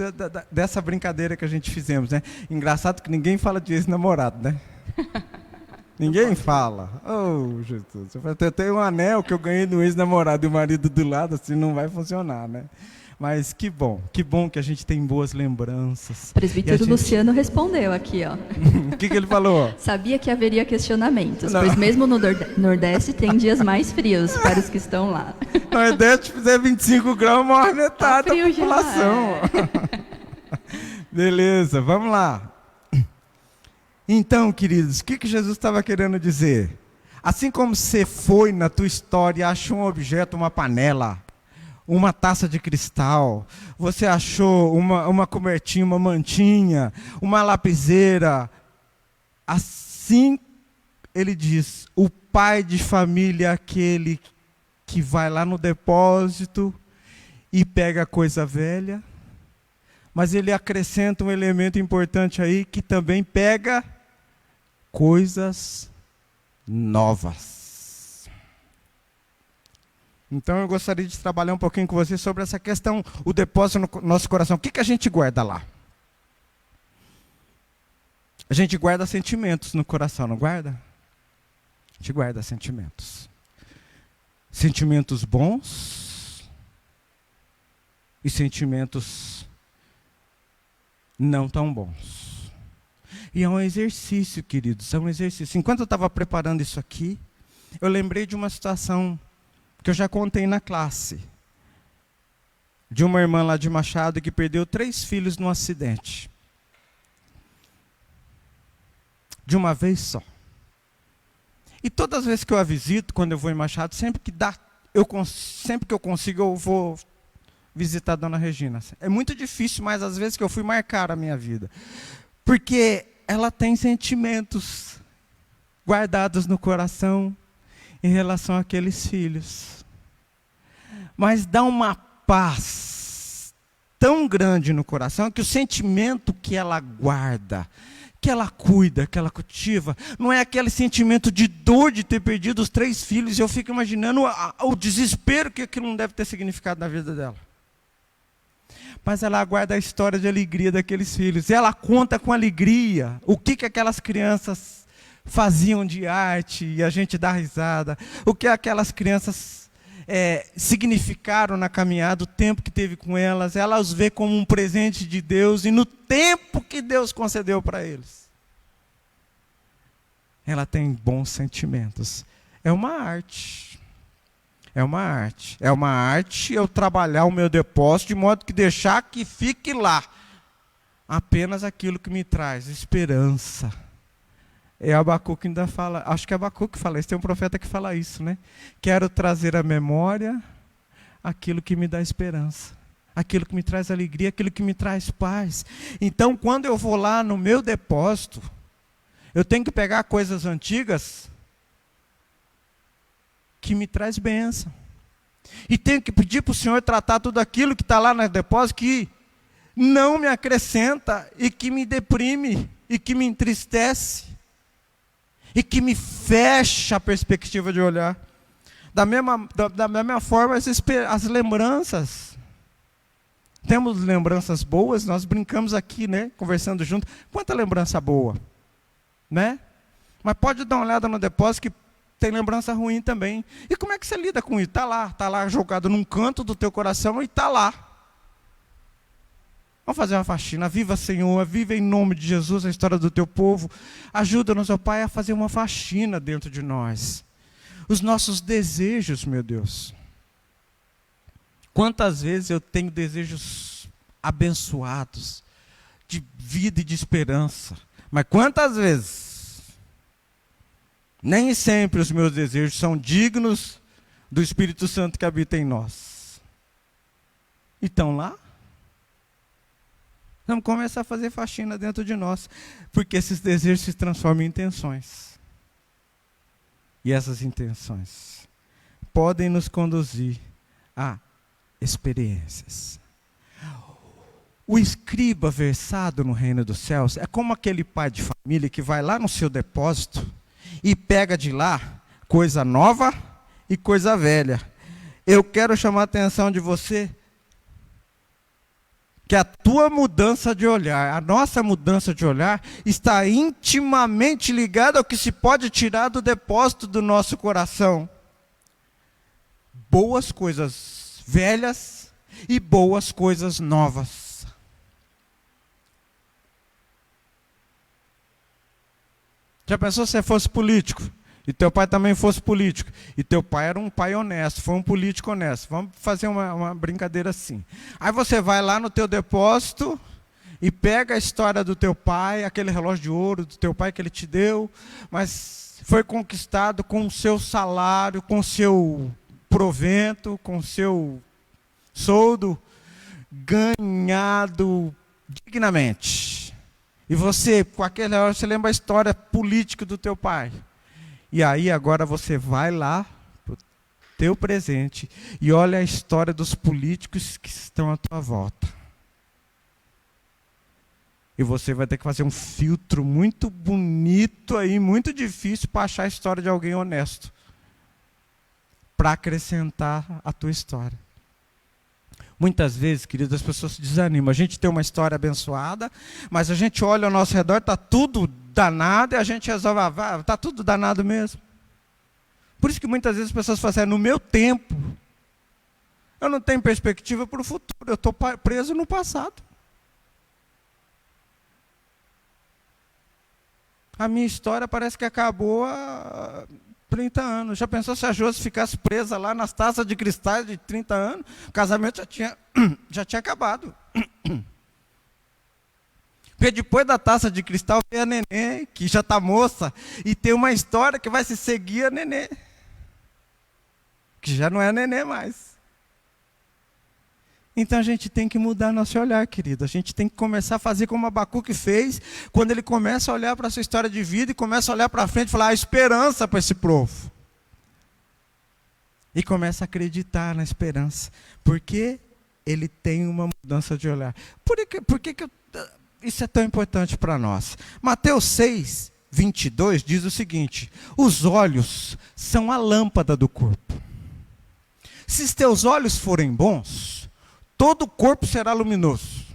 dessa brincadeira que a gente fizemos, né? Engraçado que ninguém fala de ex-namorado, né? Ninguém fala. Jesus, eu tenho um anel que eu ganhei do ex-namorado e o marido do lado, assim não vai funcionar, né? Mas que bom que a gente tem boas lembranças. O presbítero Luciano respondeu aqui, ó. O que ele falou? Sabia que haveria questionamentos, pois mesmo no Nordeste tem dias mais frios para os que estão lá. Nordeste, fizer 25 graus, morre metade da população. Beleza, vamos lá. Então, queridos, o que Jesus estava querendo dizer? Assim como você foi na tua história e achou um objeto, uma panela, uma taça de cristal, você achou uma cobertinha, uma mantinha, uma lapiseira. Assim, ele diz, o pai de família é aquele que vai lá no depósito e pega coisa velha, mas ele acrescenta um elemento importante aí, que também pega coisas novas. Então eu gostaria de trabalhar um pouquinho com você sobre essa questão, o depósito no nosso coração. O que a gente guarda lá? A gente guarda sentimentos no coração, não guarda? A gente guarda sentimentos. Sentimentos bons e sentimentos não tão bons. E é um exercício, queridos, é um exercício. Enquanto eu estava preparando isso aqui, eu lembrei de uma situação que eu já contei na classe. de uma irmã lá de Machado que perdeu 3 filhos num acidente. De uma vez só. E todas as vezes que eu a visito, quando eu vou em Machado, sempre que eu consigo, eu vou visitar a Dona Regina. É muito difícil, mas às vezes que eu fui marcar a minha vida. Porque ela tem sentimentos guardados no coração em relação àqueles filhos. Mas dá uma paz tão grande no coração que o sentimento que ela guarda, que ela cuida, que ela cultiva, não é aquele sentimento de dor de ter perdido os 3 filhos. Eu fico imaginando o desespero que aquilo não deve ter significado na vida dela. Mas ela guarda a história de alegria daqueles filhos. E ela conta com alegria o que aquelas crianças faziam de arte, e a gente dá risada. O que aquelas crianças significaram na caminhada, o tempo que teve com elas. Ela os vê como um presente de Deus e no tempo que Deus concedeu para eles. Ela tem bons sentimentos. É uma arte. É uma arte. É uma arte eu trabalhar o meu depósito de modo que deixar que fique lá apenas aquilo que me traz esperança. É Abacuque que ainda fala, acho que é Abacuque que fala isso, tem um profeta que fala isso, né? Quero trazer à memória aquilo que me dá esperança, aquilo que me traz alegria, aquilo que me traz paz. Então, quando eu vou lá no meu depósito, eu tenho que pegar coisas antigas que me traz bênção. E tenho que pedir para o Senhor tratar tudo aquilo que está lá no depósito que não me acrescenta e que me deprime e que me entristece e que me fecha a perspectiva de olhar. Da mesma forma, as lembranças. Temos lembranças boas, nós brincamos aqui, né, conversando junto. Quanta lembrança boa, né? Mas pode dar uma olhada no depósito que tem lembrança ruim também. E como é que você lida com isso? Está lá jogado num canto do teu coração e está lá. Vamos fazer uma faxina. Viva, Senhor, viva em nome de Jesus a história do teu povo. Ajuda-nos, ó Pai, a fazer uma faxina dentro de nós. Os nossos desejos, meu Deus. Quantas vezes eu tenho desejos abençoados, de vida e de esperança. Mas quantas vezes nem sempre os meus desejos são dignos do Espírito Santo que habita em nós. E estão lá? Vamos começar a fazer faxina dentro de nós, porque esses desejos se transformam em intenções. E essas intenções podem nos conduzir a experiências. O escriba versado no reino dos céus é como aquele pai de família que vai lá no seu depósito e pega de lá coisa nova e coisa velha. Eu quero chamar a atenção de você que a tua mudança de olhar, a nossa mudança de olhar, está intimamente ligada ao que se pode tirar do depósito do nosso coração. Boas coisas velhas e boas coisas novas. Já pensou se você fosse político? E teu pai também fosse político. E teu pai era um pai honesto, foi um político honesto. Vamos fazer uma brincadeira assim. Aí você vai lá no teu depósito e pega a história do teu pai, aquele relógio de ouro do teu pai que ele te deu, mas foi conquistado com o seu salário, com o seu provento, com o seu soldo, ganhado dignamente. E você, com aquele relógio, você lembra a história política do teu pai. E aí agora você vai lá para o teu presente e olha a história dos políticos que estão à tua volta. E você vai ter que fazer um filtro muito bonito aí, muito difícil para achar a história de alguém honesto, para acrescentar a tua história. Muitas vezes, queridos, as pessoas se desanimam. A gente tem uma história abençoada, mas a gente olha ao nosso redor, está tudo danado, e a gente resolve, está tudo danado mesmo. Por isso que muitas vezes as pessoas falam assim, no meu tempo, eu não tenho perspectiva para o futuro, eu estou preso no passado. A minha história parece que acabou 30 anos. Já pensou se a Josi ficasse presa lá nas taças de cristais de 30 anos? O casamento já tinha acabado. Porque depois da taça de cristal vem a neném, que já está moça, e tem uma história que vai se seguir a neném, que já não é a neném mais. Então a gente tem que mudar nosso olhar, querido. A gente tem que começar a fazer como Abacuque fez, quando ele começa a olhar para a sua história de vida e começa a olhar para frente e falar, há esperança para esse povo. E começa a acreditar na esperança, porque ele tem uma mudança de olhar. Por que isso é tão importante para nós? Mateus 6, 22 diz o seguinte: os olhos são a lâmpada do corpo. Se os teus olhos forem bons, todo o corpo será luminoso.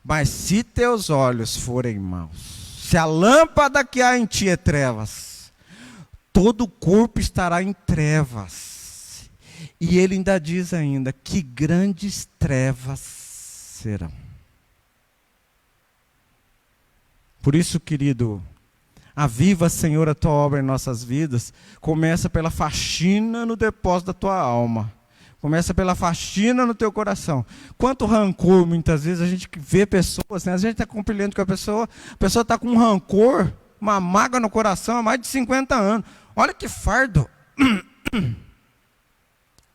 Mas se teus olhos forem maus, se a lâmpada que há em ti é trevas, todo o corpo estará em trevas. E ele ainda diz ainda, que grandes trevas serão. Por isso, querido, aviva, Senhor, a tua obra em nossas vidas. Começa pela faxina no depósito da tua alma. Começa pela faxina no teu coração. Quanto rancor, muitas vezes, a gente vê pessoas, né? A gente está compartilhando com a pessoa está com um rancor, uma mágoa no coração há mais de 50 anos. Olha que fardo.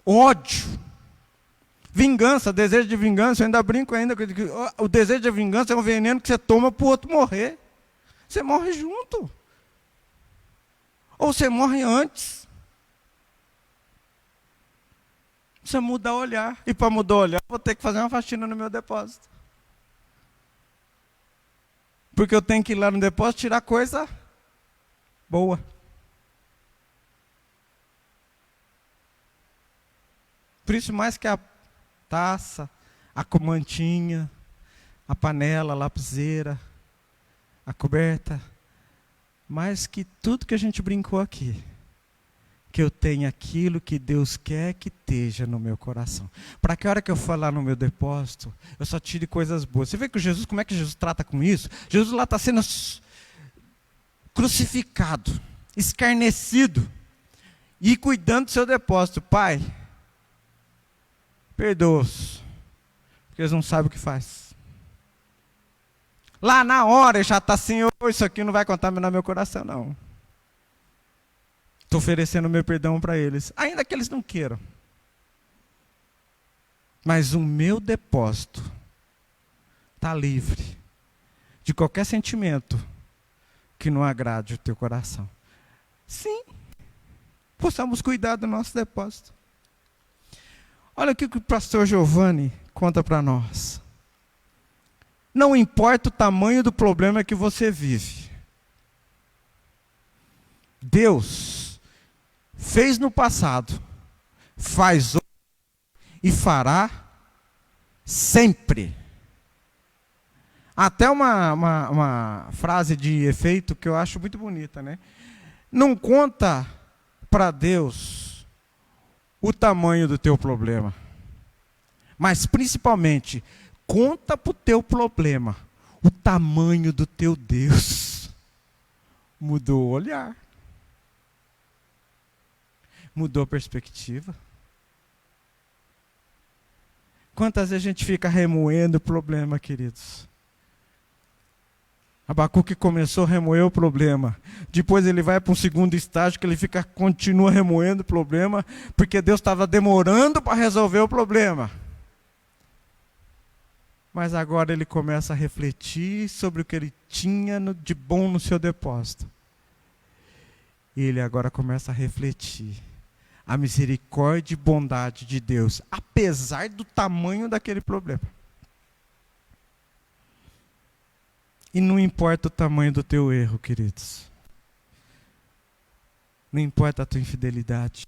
Ódio. Vingança, desejo de vingança, eu ainda brinco ainda, o desejo de vingança é um veneno que você toma para o outro morrer. Você morre junto. Ou você morre antes. Você muda o olhar. E para mudar o olhar, vou ter que fazer uma faxina no meu depósito. Porque eu tenho que ir lá no depósito tirar coisa boa. Por isso, mais que a taça, a mantinha, a panela, a lapiseira, a coberta, mais que tudo que a gente brincou aqui, que eu tenha aquilo que Deus quer que esteja no meu coração. Para que a hora que eu for lá no meu depósito, eu só tire coisas boas. Você vê que Jesus, como é que Jesus trata com isso? Jesus lá está sendo crucificado, escarnecido, e cuidando do seu depósito. Pai, perdoa-os, porque eles não sabem o que faz. Lá na hora já está assim, isso aqui não vai contaminar meu coração, não. Estou oferecendo meu perdão para eles, ainda que eles não queiram. Mas o meu depósito está livre de qualquer sentimento que não agrade o teu coração. Sim, possamos cuidar do nosso depósito. Olha o que o pastor Giovanni conta para nós. Não importa o tamanho do problema que você vive. Deus fez no passado, faz hoje e fará sempre. Até uma frase de efeito que eu acho muito bonita, né? Não conta para Deus o tamanho do teu problema, mas principalmente conta para o teu problema o tamanho do teu Deus. Mudou o olhar, mudou a perspectiva. Quantas vezes a gente fica remoendo o problema, queridos? Abacuque começou a remoer o problema. Depois ele vai para um segundo estágio que ele continua remoendo o problema, porque Deus estava demorando para resolver o problema. Mas agora ele começa a refletir sobre o que ele tinha de bom no seu depósito. E ele agora começa a refletir a misericórdia e bondade de Deus, apesar do tamanho daquele problema. E não importa o tamanho do teu erro, queridos. Não importa a tua infidelidade.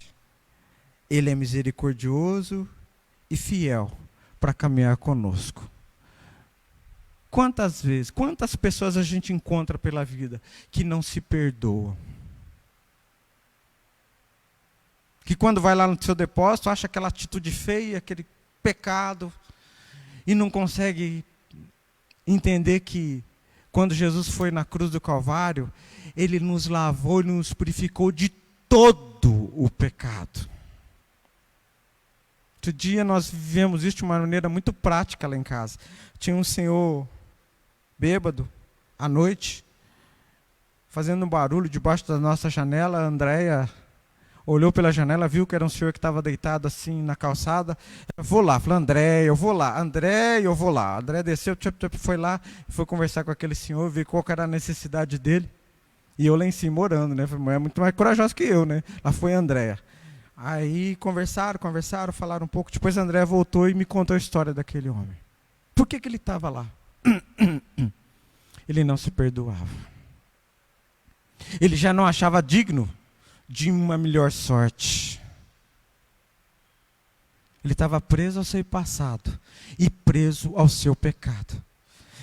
Ele é misericordioso e fiel para caminhar conosco. Quantas pessoas a gente encontra pela vida que não se perdoam? Que quando vai lá no seu depósito, acha aquela atitude feia, aquele pecado, e não consegue entender que quando Jesus foi na cruz do Calvário, Ele nos lavou e nos purificou de todo o pecado. Outro dia nós vivemos isso de uma maneira muito prática lá em casa. Tinha um senhor bêbado, à noite, fazendo um barulho debaixo da nossa janela. A Andréia olhou pela janela, viu que era um senhor que estava deitado assim na calçada. Eu vou lá, falei, Andréia, eu vou lá. Andréia, eu vou lá. A Andréia desceu, foi lá, foi conversar com aquele senhor, ver qual era a necessidade dele. E eu lá em cima orando, né? Falei, mulher muito mais corajosa que eu, né? Lá foi a Andréia. Aí conversaram, falaram um pouco. Depois a Andréia voltou e me contou a história daquele homem. Por que ele estava lá? Ele não se perdoava. Ele já não achava digno de uma melhor sorte. Ele estava preso ao seu passado e preso ao seu pecado.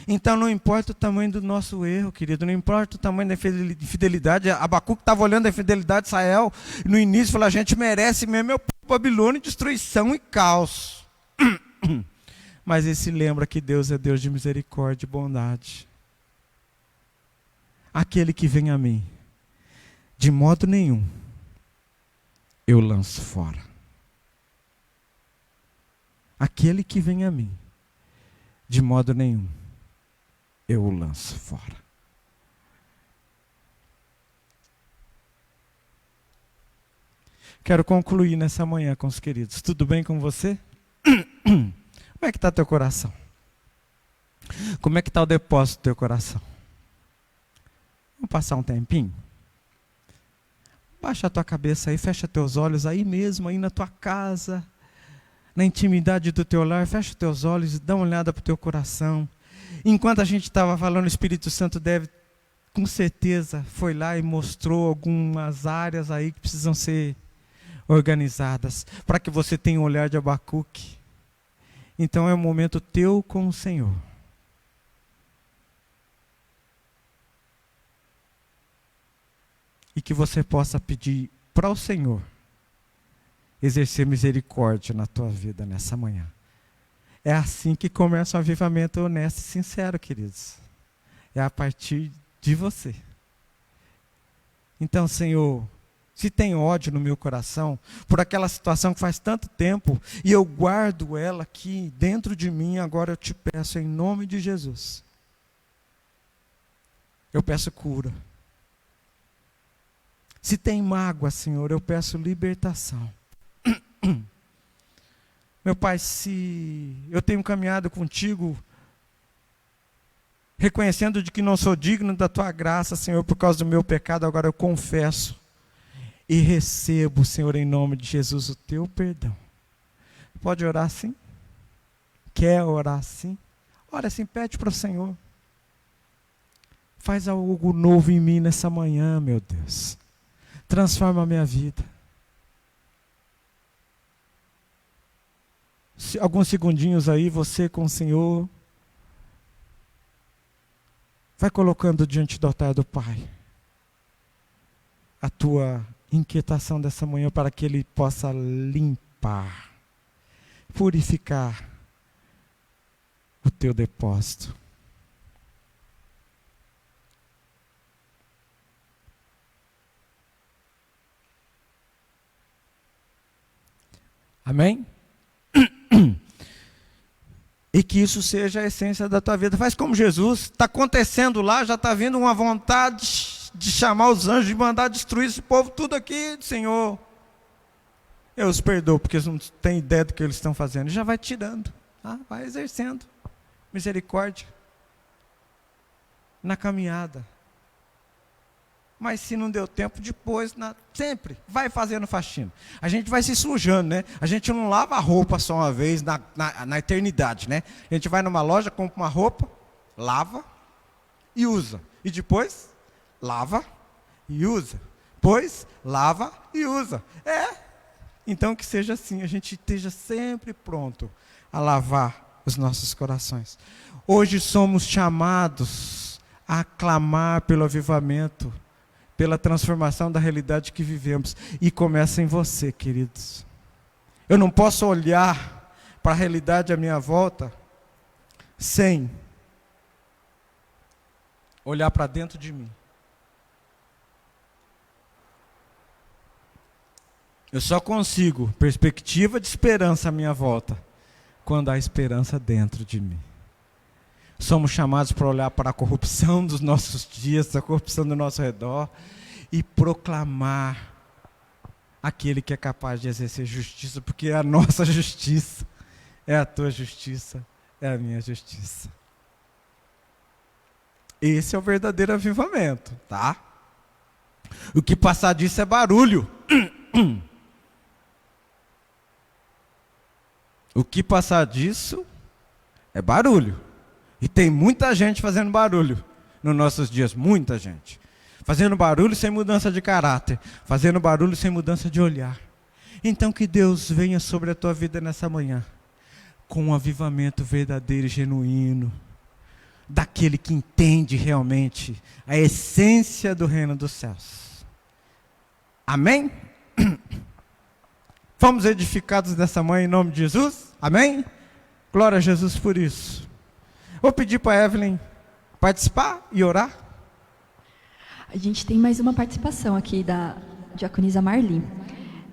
Então não importa o tamanho do nosso erro, querido, não importa o tamanho da infidelidade. Abacuque estava olhando a infidelidade de Israel, e no início falou, a gente merece mesmo é o Babilônia, destruição e caos. Mas ele se lembra que Deus é Deus de misericórdia e bondade. Aquele que vem a mim, de modo nenhum, eu lanço fora. Aquele que vem a mim, de modo nenhum, eu o lanço fora. Quero concluir nessa manhã com os queridos. Tudo bem com você? Como é que está teu coração? Como é que está o depósito do teu coração? Vamos passar um tempinho? Baixa a tua cabeça aí, fecha teus olhos aí mesmo, aí na tua casa, na intimidade do teu lar, fecha teus olhos e dá uma olhada para o teu coração. Enquanto a gente estava falando, o Espírito Santo deve, com certeza, foi lá e mostrou algumas áreas aí que precisam ser organizadas, para que você tenha um olhar de Abacuque. Então é um momento teu com o Senhor. E que você possa pedir para o Senhor exercer misericórdia na tua vida nessa manhã. É assim que começa um avivamento honesto e sincero, queridos. É a partir de você. Então, Senhor, se tem ódio no meu coração por aquela situação que faz tanto tempo e eu guardo ela aqui dentro de mim, agora eu te peço em nome de Jesus. Eu peço cura. Se tem mágoa, Senhor, eu peço libertação. Meu Pai, se eu tenho caminhado contigo, reconhecendo de que não sou digno da tua graça, Senhor, por causa do meu pecado, agora eu confesso e recebo, Senhor, em nome de Jesus, o teu perdão. Pode orar assim? Quer orar assim? Ora assim, pede para o Senhor. Faz algo novo em mim nessa manhã, meu Deus. Transforma a minha vida. Alguns segundinhos aí, você com o Senhor, vai colocando diante do altar do Pai a tua inquietação dessa manhã para que Ele possa limpar, purificar o teu depósito. Amém? E que isso seja a essência da tua vida. Faz como Jesus, está acontecendo lá, já está vindo uma vontade de chamar os anjos, de mandar destruir esse povo tudo aqui, Senhor. Eu os perdoo, porque eles não têm ideia do que eles estão fazendo. Já vai tirando, tá? Vai exercendo misericórdia na caminhada. Mas se não deu tempo, depois, sempre vai fazendo faxina. A gente vai se sujando, né? A gente não lava a roupa só uma vez na eternidade, né? A gente vai numa loja, compra uma roupa, lava e usa. E depois, lava e usa. Depois, lava e usa. Então que seja assim, a gente esteja sempre pronto a lavar os nossos corações. Hoje somos chamados a clamar pelo avivamento, pela transformação da realidade que vivemos. E começa em você, queridos. Eu não posso olhar para a realidade à minha volta sem olhar para dentro de mim. Eu só consigo perspectiva de esperança à minha volta quando há esperança dentro de mim. Somos chamados para olhar para a corrupção dos nossos dias, a corrupção do nosso redor e proclamar aquele que é capaz de exercer justiça, porque é a nossa justiça, é a tua justiça, é a minha justiça. Esse é o verdadeiro avivamento, tá? O que passar disso é barulho. O que passar disso é barulho. E tem muita gente fazendo barulho nos nossos dias, muita gente. Fazendo barulho sem mudança de caráter, fazendo barulho sem mudança de olhar. Então que Deus venha sobre a tua vida nessa manhã, com um avivamento verdadeiro e genuíno, daquele que entende realmente a essência do reino dos céus. Amém? Fomos edificados nessa manhã em nome de Jesus? Amém? Glória a Jesus por isso. Vou pedir para a Evelyn participar e orar. A gente tem mais uma participação aqui da diaconisa Marli.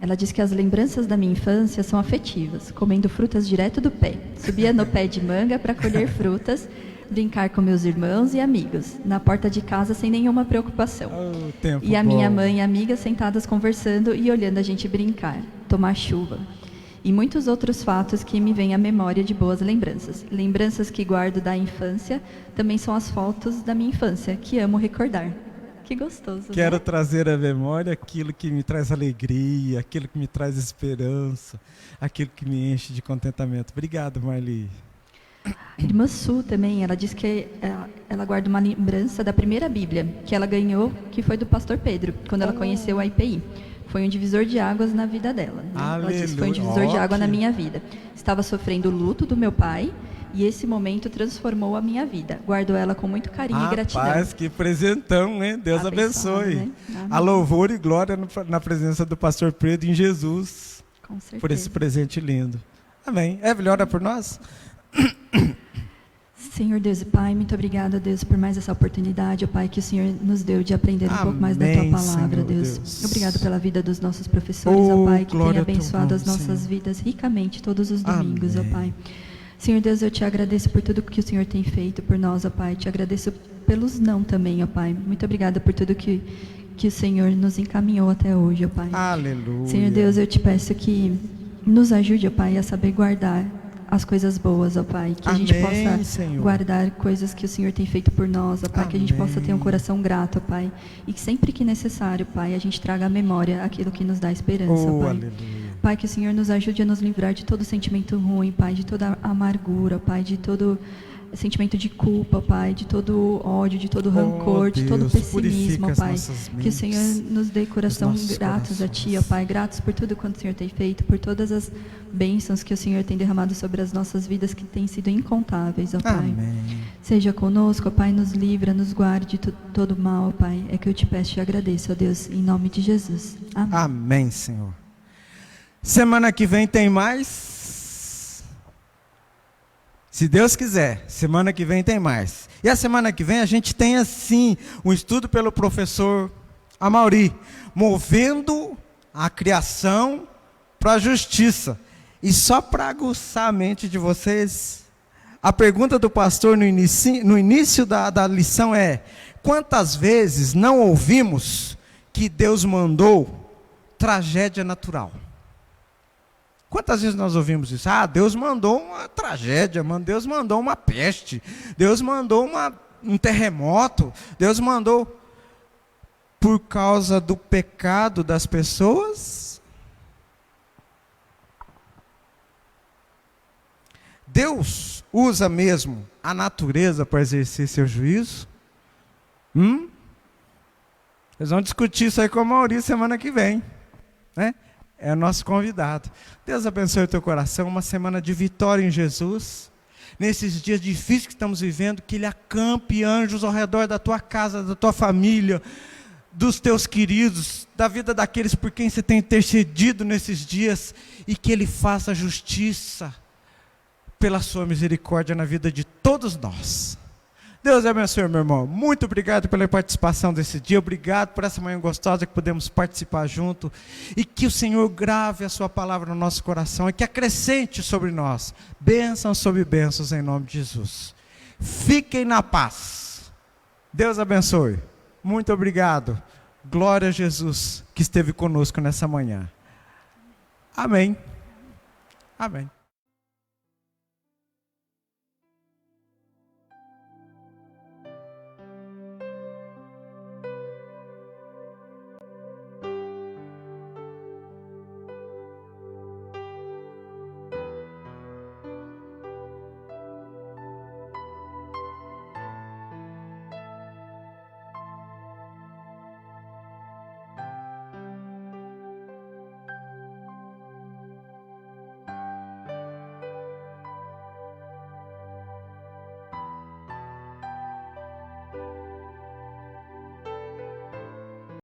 Ela diz que as lembranças da minha infância são afetivas, comendo frutas direto do pé. Subia no pé de manga para colher frutas, brincar com meus irmãos e amigos, na porta de casa sem nenhuma preocupação. E a minha mãe e amigas sentadas conversando e olhando a gente brincar, tomar chuva. E muitos outros fatos que me vêm à memória de boas lembranças. Lembranças que guardo da infância também são as fotos da minha infância, que amo recordar. Que gostoso. Quero né? trazer à memória aquilo que me traz alegria, aquilo que me traz esperança, aquilo que me enche de contentamento. Obrigado, Marli. A irmã Su também, ela diz que ela guarda uma lembrança da primeira Bíblia que ela ganhou, que foi do pastor Pedro, quando ela conheceu a IPI. Foi um divisor de águas na vida dela. Né? Ela disse que foi um divisor de água na minha vida. Estava sofrendo o luto do meu pai e esse momento transformou a minha vida. Guardo ela com muito carinho e gratidão. Rapaz, que presentão, hein? Deus abençoe. Né? A louvor e glória na presença do pastor Pedro em Jesus. Com certeza. Por esse presente lindo. Amém. Evelyn, ora por nós. Senhor Deus e Pai, muito obrigada, Deus, por mais essa oportunidade, ó Pai, que o Senhor nos deu de aprender um pouco mais da Tua palavra, Senhor Deus. Obrigado pela vida dos nossos professores, ó Pai, que tem abençoado as nossas Senhor. vidas ricamente todos os domingos, Amém. ó Pai. Senhor Deus, eu te agradeço por tudo que o Senhor tem feito por nós, ó Pai. Te agradeço pelos não também, ó Pai. Muito obrigada por tudo que o Senhor nos encaminhou até hoje, ó Pai. Aleluia. Senhor Deus, eu te peço que nos ajude, ó Pai, a saber guardar as coisas boas, ó Pai, que a gente possa Senhor. guardar coisas que o Senhor tem feito por nós, ó Pai, que a gente possa ter um coração grato, ó Pai, e que sempre que necessário, Pai, a gente traga à memória aquilo que nos dá esperança, ó Pai. Aleluia. Pai, que o Senhor nos ajude a nos livrar de todo sentimento ruim, Pai, de toda amargura, Pai, de todo sentimento de culpa, Pai, de todo ódio, de todo rancor, de todo Deus, pessimismo, purifica as Pai. nossas Que o Senhor mentes, nos dê coração nossos gratos a Ti, ó corações. Pai, gratos por tudo quanto o Senhor tem feito, por todas as bênçãos que o Senhor tem derramado sobre as nossas vidas, que têm sido incontáveis, ó Pai. Amém. Seja conosco, ó Pai, nos livra, nos guarde de todo mal, ó Pai. É que eu te peço e te agradeço, ó Deus, em nome de Jesus. Amém. Amém, Senhor. Semana que vem tem mais. Se Deus quiser, semana que vem tem mais. E a semana que vem a gente tem assim, um estudo pelo professor Amauri, movendo a criação para a justiça. E só para aguçar a mente de vocês, a pergunta do pastor no início da lição é: quantas vezes não ouvimos que Deus mandou tragédia natural? Quantas vezes nós ouvimos isso? Ah, Deus mandou uma tragédia, Deus mandou uma peste, Deus mandou um terremoto, Deus mandou por causa do pecado das pessoas? Deus usa mesmo a natureza para exercer seu juízo? Eles vão discutir isso aí com o Maurício semana que vem, né? É o nosso convidado. Deus abençoe o teu coração, uma semana de vitória em Jesus. Nesses dias difíceis que estamos vivendo, que Ele acampe anjos ao redor da tua casa, da tua família, dos teus queridos, da vida daqueles por quem você tem intercedido nesses dias, e que Ele faça justiça pela sua misericórdia na vida de todos nós. Deus abençoe, meu irmão. Muito obrigado pela participação desse dia. Obrigado por essa manhã gostosa que podemos participar junto. E que o Senhor grave a sua palavra no nosso coração e que acrescente sobre nós bênçãos sobre bênçãos em nome de Jesus. Fiquem na paz. Deus abençoe. Muito obrigado. Glória a Jesus que esteve conosco nessa manhã. Amém. Amém.